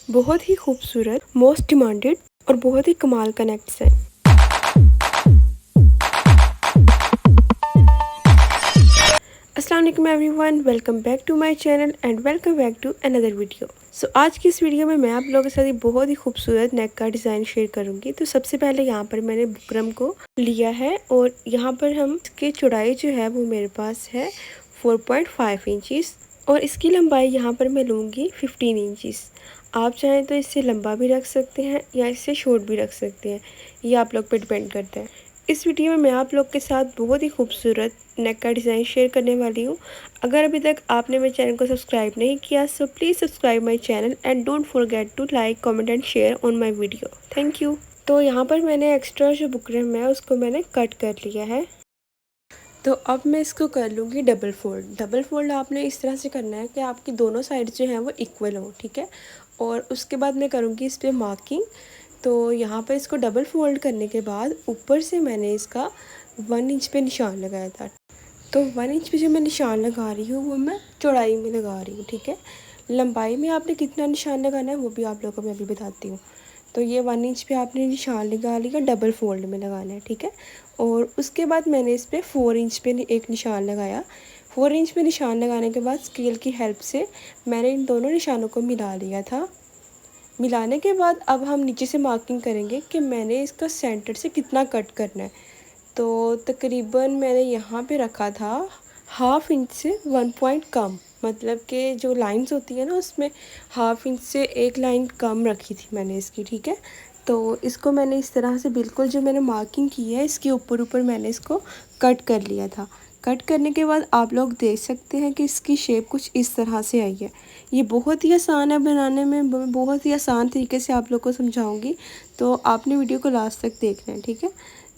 बहुत ही खूबसूरत, most demanded और बहुत ही कमाल का नेक्स है। अस्सलाम वालेकुम everyone, welcome back to my channel and welcome back to another video. So आज की इस वीडियो में मैं आप लोगों के साथ एक बहुत ही खूबसूरत नेक का डिज़ाइन शेयर करूंगी। तो सबसे पहले यहाँ पर मैंने बुकरम को लिया है और यहाँ पर हम इसकी चौड़ाई जो है वो मेरे पास है 4.5 इंचज़ और इसकी लंबाई यहाँ पर मैं लूँगी 15 इंचज़। आप चाहें तो इससे लंबा भी रख सकते हैं या इससे शॉर्ट भी रख सकते हैं, ये आप लोग पे डिपेंड करता है। इस वीडियो में मैं आप लोग के साथ बहुत ही खूबसूरत नेक का डिज़ाइन शेयर करने वाली हूँ। अगर अभी तक आपने मेरे चैनल को सब्सक्राइब नहीं किया so please subscribe my channel and don't forget to like comment and share on my video. Thank you. तो यहाँ पर मैंने एक्स्ट्रा जो बुकरम है उसको मैंने कट कर लिया है। तो अब मैं इसको कर लूँगी डबल फोल्ड। डबल फोल्ड आपने इस तरह से करना है कि आपकी दोनों साइड जो है वो इक्वल हो, ठीक है। और उसके बाद मैं करूँगी इस पर मार्किंग। तो यहाँ पर इसको डबल फोल्ड करने के बाद ऊपर से मैंने इसका 1 इंच पे निशान लगाया था। तो 1 इंच पे जो मैं निशान लगा रही हूँ वो मैं चौड़ाई में लगा रही हूँ, ठीक है। लंबाई में आपने कितना निशान लगाना है वो भी आप लोगों को मैं अभी बताती हूँ। तो ये 1 इंच पे आपने निशान लगा लिया, डबल फोल्ड में लगाना है, ठीक है। और उसके बाद मैंने इस पर 4 इंच पे एक निशान लगाया। 4 इंच पे निशान लगाने के बाद स्केल की हेल्प से मैंने इन दोनों निशानों को मिला लिया था। मिलाने के बाद अब हम नीचे से मार्किंग करेंगे कि मैंने इसका सेंटर से कितना कट करना है। तो तकरीबन मैंने यहाँ पे रखा था 1/2 इंच से 1 पॉइंट कम, मतलब कि जो लाइंस होती है ना उसमें 1/2 इंच से एक लाइन कम रखी थी मैंने इसकी, ठीक है। तो इसको मैंने इस तरह से बिल्कुल जो मैंने मार्किंग की है इसके ऊपर मैंने इसको कट कर लिया था। कट करने के बाद आप लोग देख सकते हैं कि इसकी शेप कुछ इस तरह से आई है। ये बहुत ही आसान है बनाने में, बहुत ही आसान तरीके से आप लोग को समझाऊंगी, तो आपने वीडियो को लास्ट तक देखना है, ठीक है।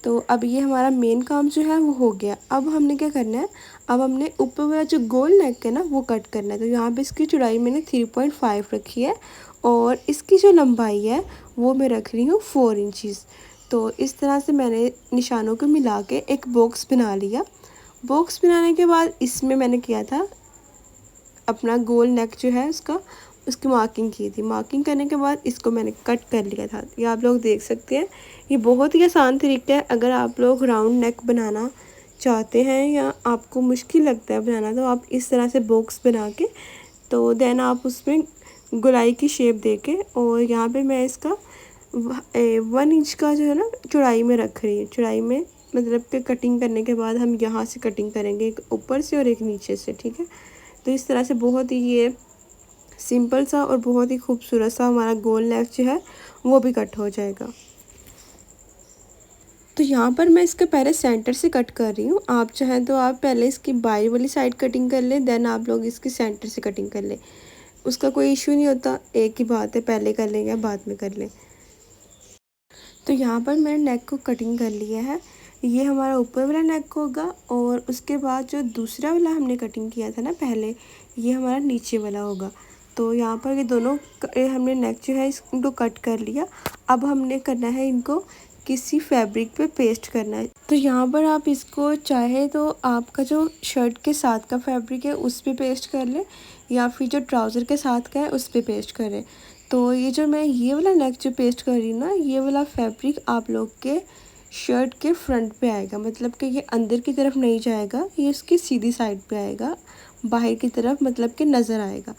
तो अब ये हमारा मेन काम जो है वो हो गया। अब हमने क्या करना है, अब हमने ऊपर वाला जो गोल नेक है ना वो कट करना है। तो यहाँ पे इसकी चौड़ाई मैंने 3.5 रखी है और इसकी जो लंबाई है वो मैं रख रही हूँ 4 इंचज़। तो इस तरह से मैंने निशानों को मिला के एक बॉक्स बना लिया। बॉक्स बनाने के बाद इसमें मैंने किया था अपना गोल नेक जो है उसकी मार्किंग की थी। मार्किंग करने के बाद इसको मैंने कट कर लिया था। ये आप लोग देख सकते हैं, ये बहुत ही आसान तरीका है। अगर आप लोग राउंड नेक बनाना चाहते हैं या आपको मुश्किल लगता है बनाना तो आप इस तरह से बॉक्स बना के तो देन आप उसमें गोलाई की शेप दे के और यहाँ पे मैं इसका 1 इंच का जो है ना चौड़ाई में रख रही हूँ। चौड़ाई में मतलब कि कटिंग करने के बाद हम यहाँ से कटिंग करेंगे, एक ऊपर से और एक नीचे से, ठीक है। तो इस तरह से बहुत ही ये सिंपल सा और बहुत ही खूबसूरत सा हमारा गोल नेक जो है वो भी कट हो जाएगा। तो यहाँ पर मैं इसके पहले सेंटर से कट कर रही हूँ। आप चाहें तो आप पहले इसकी बाई वाली साइड कटिंग कर लें, देन आप लोग इसकी सेंटर से कटिंग कर लें, उसका कोई इशू नहीं होता। एक ही बात है, पहले कर लें या बाद में कर लें। तो यहाँ पर मैंने नेक को कटिंग कर लिया है। ये हमारा ऊपर वाला नेक होगा और उसके बाद जो दूसरा वाला हमने कटिंग किया था ना पहले, ये हमारा नीचे वाला होगा। तो यहाँ पर ये दोनों हमने नेक जो है इनको कट कर लिया। अब हमने करना है इनको किसी फैब्रिक पे पेस्ट करना है। तो यहाँ पर आप इसको चाहे तो आपका जो शर्ट के साथ का फैब्रिक है उस पर पेस्ट कर लें या फिर जो ट्राउज़र के साथ का है उस पर पेस्ट करें। तो ये जो मैं ये वाला नेक जो पेस्ट कर रही हूँ ना, ये वाला फैब्रिक आप लोग के शर्ट के फ्रंट पे आएगा, मतलब कि ये अंदर की तरफ नहीं जाएगा, ये उसकी सीधी साइड पे आएगा, बाहर की तरफ मतलब कि नज़र आएगा।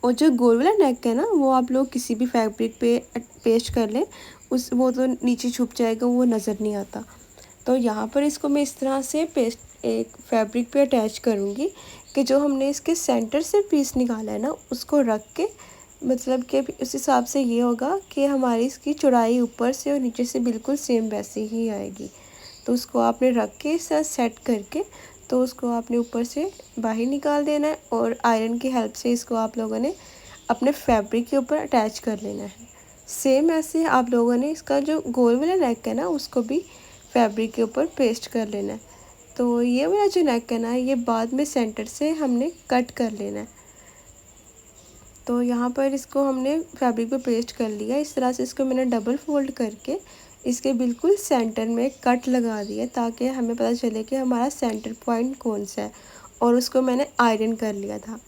और जो गोल वाला नेक है ना वो आप लोग किसी भी फैब्रिक पे पेस्ट कर लें, उस वो तो नीचे छुप जाएगा, वो नज़र नहीं आता। तो यहाँ पर इसको मैं इस तरह से पेस्ट एक फैब्रिक पे अटैच करूँगी कि जो हमने इसके सेंटर से पीस निकाला है ना उसको रख के, मतलब कि उस हिसाब से ये होगा कि हमारी इसकी चौड़ाई ऊपर से और नीचे से बिल्कुल सेम वैसे ही आएगी। तो उसको आपने रख के इस तरह सेट करके तो उसको आपने ऊपर से बाहर निकाल देना है और आयरन की हेल्प से इसको आप लोगों ने अपने फैब्रिक के ऊपर अटैच कर लेना है। सेम ऐसे आप लोगों ने इसका जो गोल वाला नेक है ना उसको भी फैब्रिक के ऊपर पेस्ट कर लेना है। तो ये वाला जो नेक है ना ये बाद में सेंटर से हमने कट कर लेना है। तो यहाँ पर इसको हमने फैब्रिक पे पेस्ट कर लिया। इस तरह से इसको मैंने डबल फोल्ड करके इसके बिल्कुल सेंटर में कट लगा दिया ताकि हमें पता चले कि हमारा सेंटर पॉइंट कौन सा है, और उसको मैंने आयरन कर लिया था।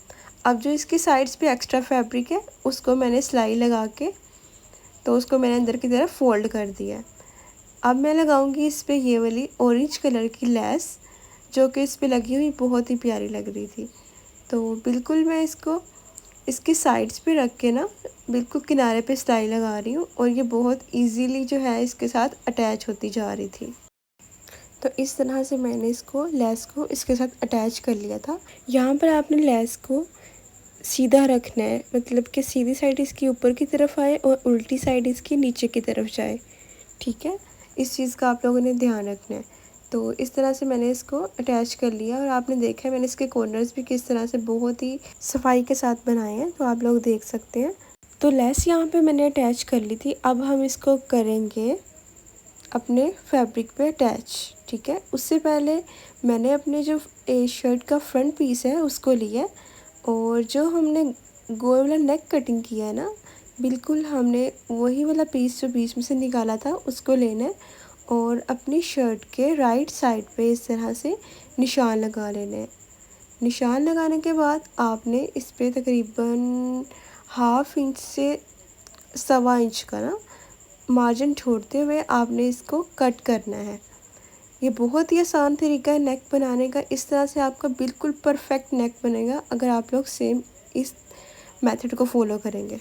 अब जो इसकी साइड्स पे एक्स्ट्रा फैब्रिक है उसको मैंने सिलाई लगा के तो उसको मैंने अंदर की तरफ फोल्ड कर दिया। अब मैं लगाऊंगी इस पर ये वाली ऑरेंज कलर की लेस, जो कि इस पर लगी हुई बहुत ही प्यारी लग रही थी। तो बिल्कुल मैं इसको इसकी साइड्स पे रख के ना बिल्कुल किनारे पे सिलाई लगा रही हूँ, और ये बहुत इजीली जो है इसके साथ अटैच होती जा रही थी। तो इस तरह से मैंने इसको लेस को इसके साथ अटैच कर लिया था। यहाँ पर आपने लेस को सीधा रखना है, मतलब कि सीधी साइड इसकी ऊपर की तरफ आए और उल्टी साइड इसकी नीचे की तरफ जाए। ठीक है, इस चीज़ का आप लोगों ने ध्यान रखना है। तो इस तरह से मैंने इसको अटैच कर लिया, और आपने देखा है मैंने इसके कॉर्नर्स भी किस तरह से बहुत ही सफाई के साथ बनाए हैं, तो आप लोग देख सकते हैं। तो लेस यहाँ पे मैंने अटैच कर ली थी। अब हम इसको करेंगे अपने फैब्रिक पे अटैच। ठीक है, उससे पहले मैंने अपने जो शर्ट का फ्रंट पीस है उसको लिया, और जो हमने गोल वाला नेक कटिंग किया है ना, बिल्कुल हमने वही वाला पीस जो बीच में से निकाला था उसको लेना है, और अपनी शर्ट के राइट साइड पे इस तरह से निशान लगा लेने हैं। निशान लगाने के बाद आपने इस पे तकरीबन 1/2 इंच से 1.25 इंच का ना मार्जिन छोड़ते हुए आपने इसको कट करना है। ये बहुत ही आसान तरीका है नेक बनाने का। इस तरह से आपका बिल्कुल परफेक्ट नेक बनेगा अगर आप लोग सेम इस मेथड को फॉलो करेंगे।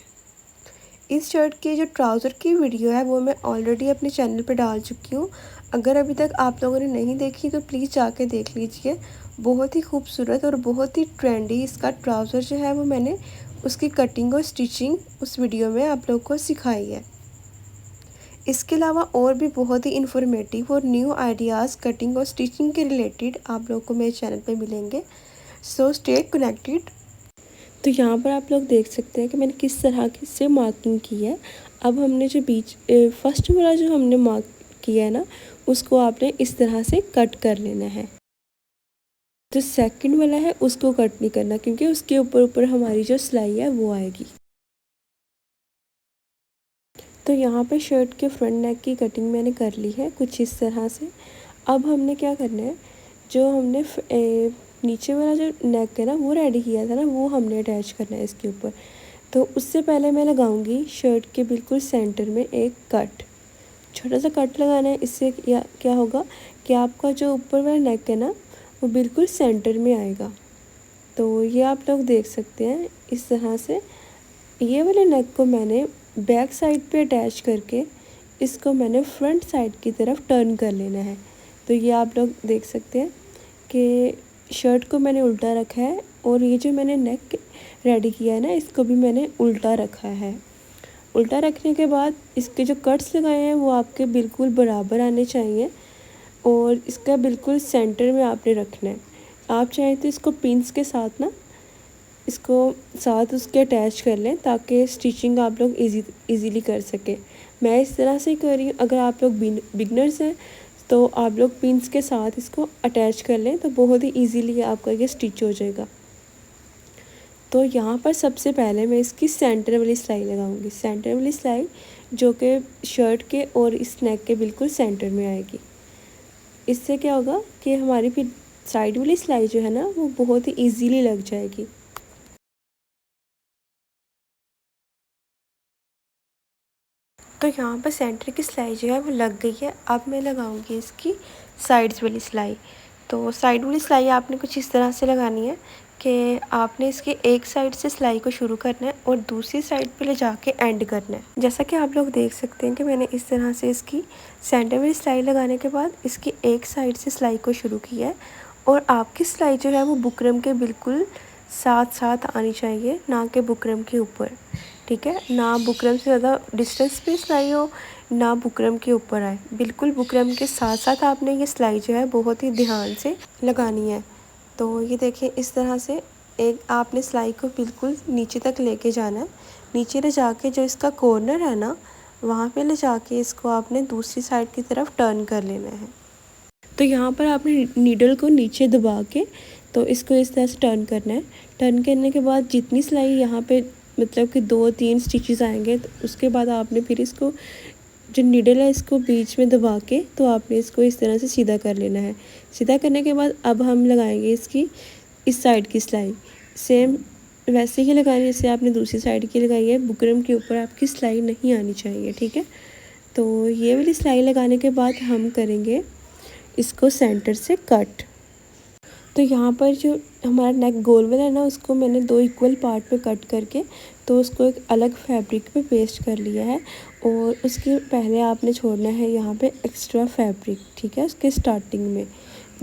इस शर्ट की जो ट्राउज़र की वीडियो है वो मैं ऑलरेडी अपने चैनल पे डाल चुकी हूँ। अगर अभी तक आप लोगों ने नहीं देखी तो प्लीज़ जाके देख लीजिए। बहुत ही खूबसूरत और बहुत ही ट्रेंडी इसका ट्राउज़र जो है वो मैंने उसकी कटिंग और स्टिचिंग उस वीडियो में आप लोग को सिखाई है। इसके अलावा और भी बहुत ही इन्फॉर्मेटिव और न्यू आइडियाज़ कटिंग और स्टिचिंग के रिलेटेड आप लोग को मेरे चैनल पे मिलेंगे। So stay connected. तो यहाँ पर आप लोग देख सकते हैं कि मैंने किस तरह की से मार्किंग की है। अब हमने जो फर्स्ट वाला जो हमने मार्क किया है ना, उसको आपने इस तरह से कट कर लेना है। जो सेकंड वाला है उसको कट नहीं करना, क्योंकि उसके ऊपर ऊपर हमारी जो सिलाई है वो आएगी। तो यहाँ पे शर्ट के फ्रंट नेक की कटिंग मैंने कर ली है कुछ इस तरह से। अब हमने क्या करना है, जो हमने नीचे वाला जो नेक है ना वो रेडी किया था ना, वो हमने अटैच करना है इसके ऊपर। तो उससे पहले मैं लगाऊंगी शर्ट के बिल्कुल सेंटर में एक कट, छोटा सा कट लगाना है। इससे क्या होगा कि आपका जो ऊपर वाला नेक है ना वो बिल्कुल सेंटर में आएगा। तो ये आप लोग देख सकते हैं इस तरह से। ये वाले नेक को मैंने बैक साइड पे अटैच करके इसको मैंने फ्रंट साइड की तरफ टर्न कर लेना है। तो ये आप लोग देख सकते हैं कि शर्ट को मैंने उल्टा रखा है, और ये जो मैंने नेक रेडी किया है ना इसको भी मैंने उल्टा रखा है। उल्टा रखने के बाद इसके जो कट्स लगाए हैं वो आपके बिल्कुल बराबर आने चाहिए, और इसका बिल्कुल सेंटर में आपने रखना है। आप चाहें तो इसको पिन्स के साथ ना इसको साथ उसके अटैच कर लें, ताकि स्टिचिंग आप लोग इजीली कर सकें। मैं इस तरह से कर रही हूँ। अगर आप लोग बिगनर्स हैं तो आप लोग पिन्स के साथ इसको अटैच कर लें, तो बहुत ही इजीली आपका ये स्टिच हो जाएगा। तो यहाँ पर सबसे पहले मैं इसकी सेंटर वाली सिलाई लगाऊंगी। सेंटर वाली सिलाई जो कि शर्ट के और इस नेक के बिल्कुल सेंटर में आएगी। इससे क्या होगा कि हमारी फिर साइड वाली सिलाई जो है ना वो बहुत ही ईजीली लग जाएगी। तो यहाँ पर सेंटर की सिलाई जो है वो लग गई है। अब मैं लगाऊंगी इसकी साइड्स वाली सिलाई। तो साइड वाली सिलाई आपने कुछ इस तरह से लगानी है कि आपने इसके एक साइड से सिलाई को शुरू करना है और दूसरी साइड पे ले जाके एंड करना है। जैसा कि आप लोग देख सकते हैं कि मैंने इस तरह से इसकी सेंटर वाली सिलाई लगाने के बाद इसकी एक साइड से सिलाई को शुरू किया है, और आपकी सिलाई जो है वो बुकरम के बिल्कुल साथ साथ आनी चाहिए, ना कि बुकरम के ऊपर। ठीक है, ना बुकरम से ज़्यादा डिस्टेंस पे सिलाई हो, ना बुकरम के ऊपर आए। बिल्कुल बुकरम के साथ साथ आपने ये सिलाई जो है बहुत ही ध्यान से लगानी है। तो ये देखें इस तरह से एक आपने सिलाई को बिल्कुल नीचे तक लेके जाना है। नीचे ले जाके जो इसका कॉर्नर है ना वहाँ पे ले जाके इसको आपने दूसरी साइड की तरफ टर्न कर लेना है। तो यहाँ पर आपने नीडल को नीचे दबा के तो इसको इस तरह से टर्न करना है। टर्न करने के बाद जितनी सिलाई यहाँ पे मतलब कि 2-3 स्टिचेस आएंगे, तो उसके बाद आपने फिर इसको जो नीडल है इसको बीच में दबा के तो आपने इसको इस तरह से सीधा कर लेना है। सीधा करने के बाद अब हम लगाएंगे इसकी इस साइड की सिलाई। सेम वैसे ही लगानी है जैसे आपने दूसरी साइड की लगाई है। बुकरम के ऊपर आपकी सिलाई नहीं आनी चाहिए, ठीक है। तो ये वाली सिलाई लगाने के बाद हम करेंगे इसको सेंटर से कट। तो यहाँ पर जो हमारा नेक गोल वाला है ना, उसको मैंने 2 इक्वल पार्ट में कट करके तो उसको एक अलग फैब्रिक पे पेस्ट कर लिया है। और उसके पहले आपने छोड़ना है यहाँ पे एक्स्ट्रा फैब्रिक, ठीक है। उसके स्टार्टिंग में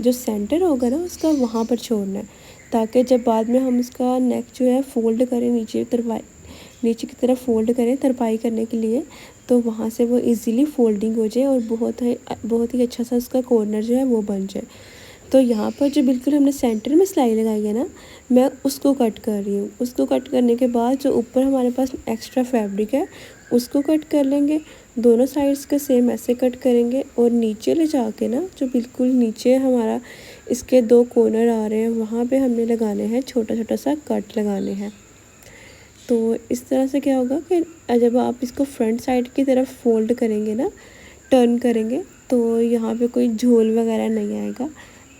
जो सेंटर होगा ना उसका, वहाँ पर छोड़ना है, ताकि जब बाद में हम उसका नेक जो है फ़ोल्ड करें, नीचे की तरफ फ़ोल्ड करें तरपाई करने के लिए, तो वहाँ से वो इजीली फ़ोल्डिंग हो जाए और बहुत ही अच्छा सा उसका कॉर्नर जो है वो बन जाए। तो यहाँ पर जो बिल्कुल हमने सेंटर में सिलाई लगाई है ना, मैं उसको कट कर रही हूँ। उसको कट करने के बाद जो ऊपर हमारे पास एक्स्ट्रा फैब्रिक है उसको कट कर लेंगे। दोनों साइड्स का सेम ऐसे कट करेंगे और नीचे ले जाके ना, जो बिल्कुल नीचे हमारा इसके 2 कॉर्नर आ रहे हैं, वहाँ पे हमने लगाने हैं छोटा छोटा सा कट लगाने हैं। तो इस तरह से क्या होगा कि जब आप इसको फ्रंट साइड की तरफ फोल्ड करेंगे ना, टर्न करेंगे, तो यहाँ पे कोई झोल वगैरह नहीं आएगा।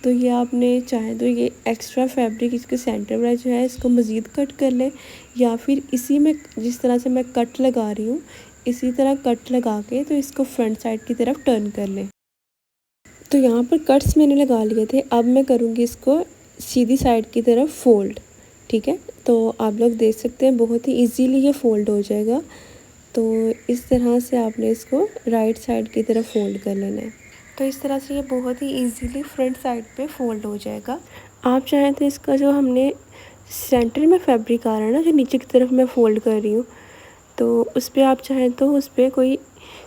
तो ये आपने चाहे तो ये एक्स्ट्रा फैब्रिक इसके सेंटर वाला जो है इसको मज़ीद कट कर लें, या फिर इसी में जिस तरह से मैं कट लगा रही हूँ इसी तरह कट लगा के तो इसको फ्रंट साइड की तरफ टर्न कर लें। तो यहाँ पर कट्स मैंने लगा लिए थे, अब मैं करूँगी इसको सीधी साइड की तरफ फ़ोल्ड, ठीक है। तो आप लोग देख सकते हैं बहुत ही इजीली ये फ़ोल्ड हो जाएगा। तो इस तरह से आपने इसको राइट साइड की तरफ फ़ोल्ड कर लेना है। तो इस तरह से ये बहुत ही इजीली फ्रंट साइड पे फ़ोल्ड हो जाएगा। आप चाहें तो इसका जो हमने सेंटर में फैब्रिक आ रहा है ना, जो नीचे की तरफ मैं फ़ोल्ड कर रही हूँ, तो उस पर आप चाहें तो उस पर कोई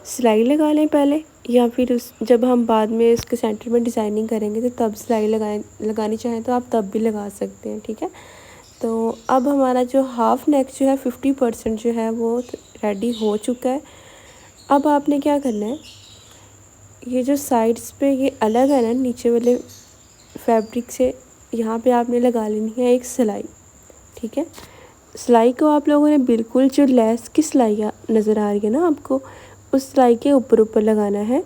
सिलाई लगा लें पहले, या फिर जब हम बाद में इसके सेंटर में डिज़ाइनिंग करेंगे तो तब सिलाई लगानी चाहें तो आप तब भी लगा सकते हैं, ठीक है। तो अब हमारा जो हाफ़ नेक जो है 50% जो है वो रेडी हो चुका है। अब आपने क्या करना है, ये जो साइड्स पे ये अलग है ना नीचे वाले फैब्रिक से, यहाँ पे आपने लगा लेनी है एक सिलाई, ठीक है। सिलाई को आप लोगों ने बिल्कुल जो लेस की सिलाई नज़र आ रही है ना आपको, उस सिलाई के ऊपर ऊपर लगाना है।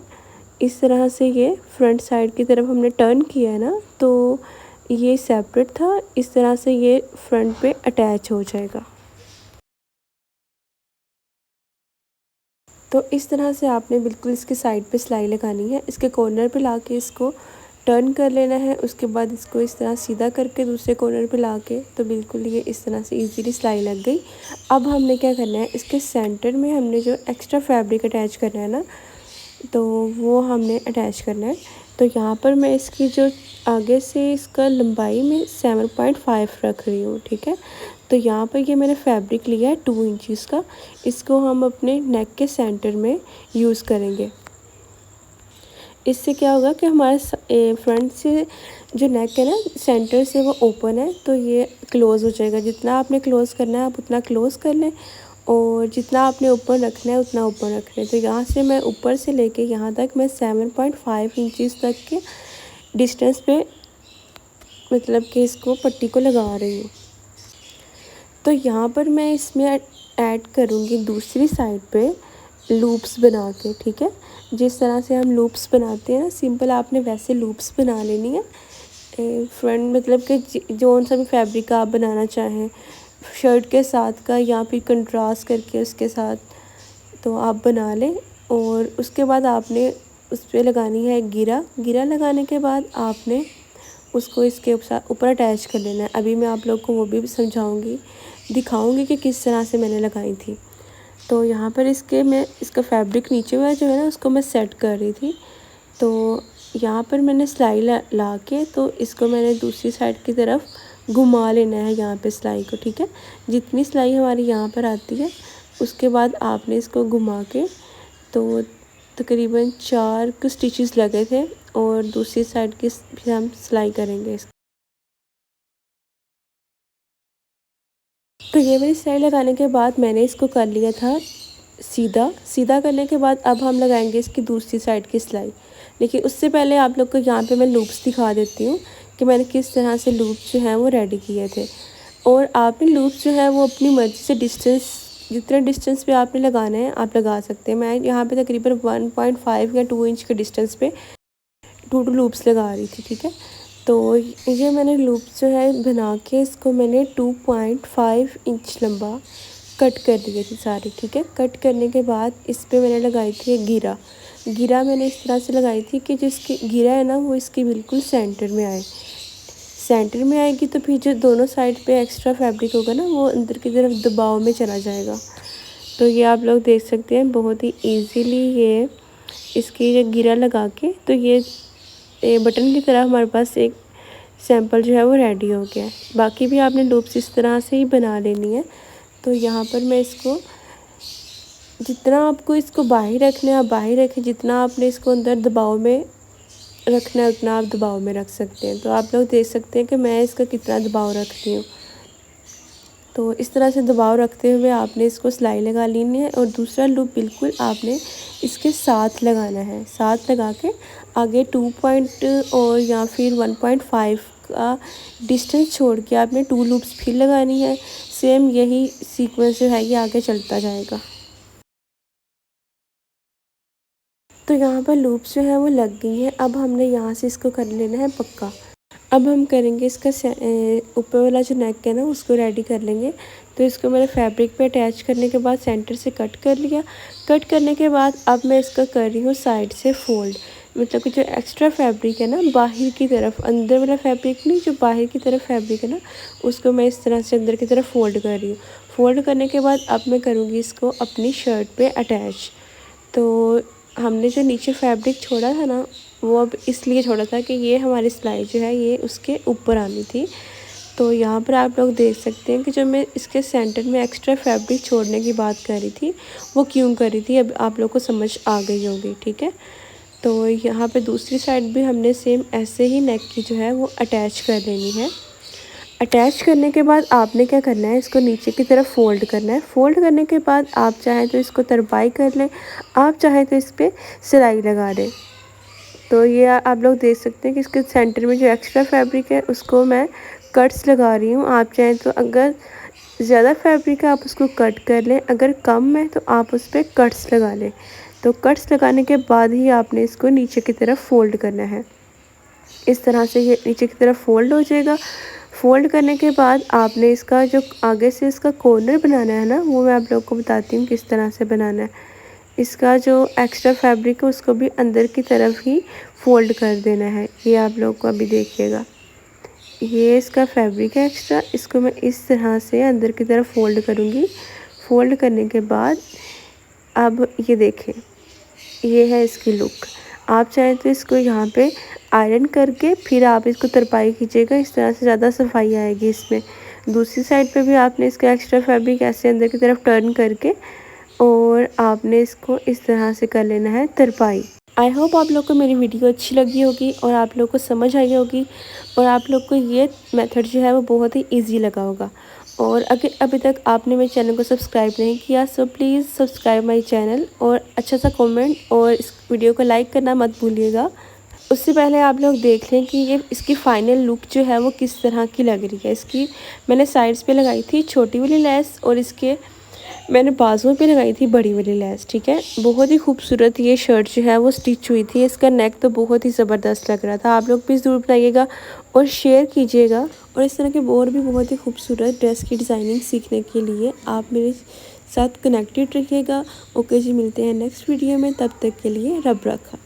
इस तरह से ये फ्रंट साइड की तरफ हमने टर्न किया है ना, तो ये सेपरेट था, इस तरह से ये फ्रंट पे अटैच हो जाएगा। तो इस तरह से आपने बिल्कुल इसके साइड पे सिलाई लगानी है, इसके कॉर्नर पे लाके इसको टर्न कर लेना है। उसके बाद इसको इस तरह सीधा करके दूसरे कॉर्नर पे लाके तो बिल्कुल ये इस तरह से इजीली सिलाई लग गई। अब हमने क्या करना है, इसके सेंटर में हमने जो एक्स्ट्रा फैब्रिक अटैच करना है ना, तो वो हमने अटैच करना है। तो यहाँ पर मैं इसकी जो आगे से इसका लंबाई में 7.5 रख रही हूँ, ठीक है। तो यहाँ पर ये मैंने फैब्रिक लिया है 2 इंचज़ का, इसको हम अपने नेक के सेंटर में यूज़ करेंगे। इससे क्या होगा कि हमारे फ्रंट से जो नेक है ना, सेंटर से वो ओपन है, तो ये क्लोज़ हो जाएगा। जितना आपने क्लोज़ करना है आप उतना क्लोज़ कर लें, और जितना आपने ऊपर रखना है उतना ऊपर रख लें। तो यहाँ से मैं ऊपर से लेके यहाँ तक मैं 7.5 इंचज़ तक के डिस्टेंस पे मतलब कि इसको पट्टी को लगा रही हूँ। तो यहाँ पर मैं इसमें ऐड करूँगी दूसरी साइड पे लूप्स बना के, ठीक है। जिस तरह से हम लूप्स बनाते हैं ना सिंपल, आपने वैसे लूप्स बना लेनी है। फ्रंट मतलब कि जौन सा भी फैब्रिक आप बनाना चाहें, शर्ट के साथ का या फिर कंट्रास्ट करके उसके साथ, तो आप बना लें। और उसके बाद आपने उस पर लगानी है गिरा लगाने के बाद आपने उसको इसके ऊपर अटैच कर लेना है। अभी मैं आप लोग को वो भी समझाऊंगी, दिखाऊंगी कि किस तरह से मैंने लगाई थी। तो यहाँ पर मैं इसका फैब्रिक नीचे वाला जो है ना उसको मैं सेट कर रही थी। तो यहाँ पर मैंने सिलाई ला के तो इसको मैंने दूसरी साइड की तरफ घुमा लेना है यहाँ पे सिलाई को, ठीक है। जितनी सिलाई हमारी यहाँ पर आती है उसके बाद आपने इसको घुमा के, तो तकरीबन 4 स्टिचेस लगे थे, और दूसरी साइड की भी हम सिलाई करेंगे। तो ये वाली सिलाई लगाने के बाद मैंने इसको कर लिया था सीधा करने के बाद अब हम लगाएंगे इसकी दूसरी साइड की सिलाई। देखिए उससे पहले आप लोग को यहाँ पे मैं लूप्स दिखा देती हूँ कि मैंने किस तरह से लूप्स जो हैं वो रेडी किए थे। और आपने लूप्स जो है वो अपनी मर्ज़ी से जितने डिस्टेंस पे आपने लगाना है आप लगा सकते हैं। मैं यहाँ पे तकरीबन 1.5 या 2 इंच के डिस्टेंस पे 2 लूप्स लगा रही थी, ठीक है। तो ये मैंने लूप जो है बना के इसको मैंने 2.5 इंच लंबा कट कर लिए थे सारे, ठीक है। कट करने के बाद इस पे मैंने लगाई थी एक घेरा। घेरा मैंने इस तरह से लगाई थी कि जिसकी घेरा है ना वो इसके बिल्कुल सेंटर में आए। सेंटर में आएगी तो फिर जो दोनों साइड पे एक्स्ट्रा फैब्रिक होगा ना वो अंदर की तरफ दबाव में चला जाएगा। तो ये आप लोग देख सकते हैं बहुत ही ईजीली ये इसकी ये घेरा लगा के, तो ये बटन की तरह हमारे पास एक सैंपल जो है वो रेडी हो गया है। बाकी भी आपने लूप्स इस तरह से ही बना लेनी है। तो यहाँ पर मैं इसको जितना आपको इसको बाहर रखना है आप बाहर रखें, जितना आपने इसको अंदर दबाव में रखना है उतना आप दबाव में रख सकते हैं। तो आप लोग देख सकते हैं कि मैं इसका कितना दबाव रखती हूँ। तो इस तरह से दबाव रखते हुए आपने इसको सिलाई लगा लेनी है और दूसरा लूप बिल्कुल आपने इसके साथ लगाना है। साथ लगा के आगे 2 पॉइंट और या फिर 1.5 का डिस्टेंस छोड़ के आपने 2 लूप्स फिर लगानी है। सेम यही सीक्वेंस जो है ये आगे चलता जाएगा। तो यहाँ पर लूप्स जो है वो लग गई हैं। अब हमने यहाँ से इसको कर लेना है पक्का। अब हम करेंगे इसका ऊपर वाला जो नेक है ना उसको रेडी कर लेंगे। तो इसको मैंने फैब्रिक पे अटैच करने के बाद सेंटर से कट कर लिया। कट करने के बाद अब मैं इसका कर रही हूँ साइड से फोल्ड, मतलब कि जो एक्स्ट्रा फैब्रिक है ना बाहर की तरफ, अंदर वाला फैब्रिक नहीं, जो बाहर की तरफ फैब्रिक है ना उसको मैं इस तरह से अंदर की तरफ फोल्ड कर रही हूँ। फोल्ड करने के बाद अब मैं करूँगी इसको अपनी शर्ट पे अटैच। तो हमने जो नीचे फैब्रिक छोड़ा था ना वो अब इसलिए छोड़ा था कि ये हमारी सिलाई जो है ये उसके ऊपर आनी थी। तो यहाँ पर आप लोग देख सकते हैं कि जो मैं इसके सेंटर में एक्स्ट्रा फैब्रिक छोड़ने की बात कर रही थी वो क्यों कर रही थी, अब आप लोग को समझ आ गई होगी, ठीक है। तो यहाँ पे दूसरी साइड भी हमने सेम ऐसे ही नेक की जो है वो अटैच कर लेनी है। अटैच करने के बाद आपने क्या करना है, इसको नीचे की तरफ फ़ोल्ड करना है। फ़ोल्ड करने के बाद आप चाहें तो इसको तरपाई कर लें, आप चाहें तो इस पर सिलाई लगा दें। तो ये आप लोग देख सकते हैं कि इसके सेंटर में जो एक्स्ट्रा फैब्रिक है उसको मैं कट्स लगा रही हूँ। आप चाहें तो अगर ज़्यादा फैब्रिक है आप उसको कट कर लें, अगर कम है तो आप उस पर कट्स लगा लें। तो कट्स लगाने के बाद ही आपने इसको नीचे की तरफ फ़ोल्ड करना है। इस तरह से ये नीचे की तरफ फ़ोल्ड हो जाएगा। फ़ोल्ड करने के बाद आपने इसका जो आगे से इसका कॉर्नर बनाना है ना वो मैं आप लोग को बताती हूँ किस तरह से बनाना है। इसका जो एक्स्ट्रा फैब्रिक है उसको भी अंदर की तरफ ही फ़ोल्ड कर देना है। ये आप लोग को अभी देखिएगा, ये इसका फैब्रिक है एक्स्ट्रा, इसको मैं इस तरह से अंदर की तरफ फ़ोल्ड करूँगी। फ़ोल्ड करने के बाद अब ये देखें, ये है इसकी लुक। आप चाहें तो इसको यहाँ पे आयरन करके फिर आप इसको तरपाई कीजिएगा, इस तरह से ज़्यादा सफाई आएगी इसमें। दूसरी साइड पे भी आपने इसका एक्स्ट्रा फैब्रिक ऐसे अंदर की तरफ टर्न करके और आपने इसको इस तरह से कर लेना है तरपाई। आई होप आप लोग को मेरी वीडियो अच्छी लगी होगी और आप लोग को समझ आई होगी और आप लोग को ये मेथड जो है वो बहुत ही ईजी लगा होगा। और अगर अभी तक आपने मेरे चैनल को सब्सक्राइब नहीं किया so please subscribe my channel और अच्छा सा कमेंट और इस वीडियो को लाइक करना मत भूलिएगा। उससे पहले आप लोग देख लें कि ये इसकी फ़ाइनल लुक जो है वो किस तरह की लग रही है। इसकी मैंने साइड्स पे लगाई थी छोटी वाली लेस और इसके मैंने बाजुओं पे लगाई थी बड़ी वाली लेस, ठीक है। बहुत ही खूबसूरत ये शर्ट जो है वो स्टिच हुई थी। इसका नेक तो बहुत ही ज़बरदस्त लग रहा था। आप लोग भी ज़रूर बनाइएगा और शेयर कीजिएगा। और इस तरह के और भी बहुत ही खूबसूरत ड्रेस की डिज़ाइनिंग सीखने के लिए आप मेरे साथ कनेक्टेड रहिएगा। ओके जी, मिलते हैं नेक्स्ट वीडियो में, तब तक के लिए रब रखा।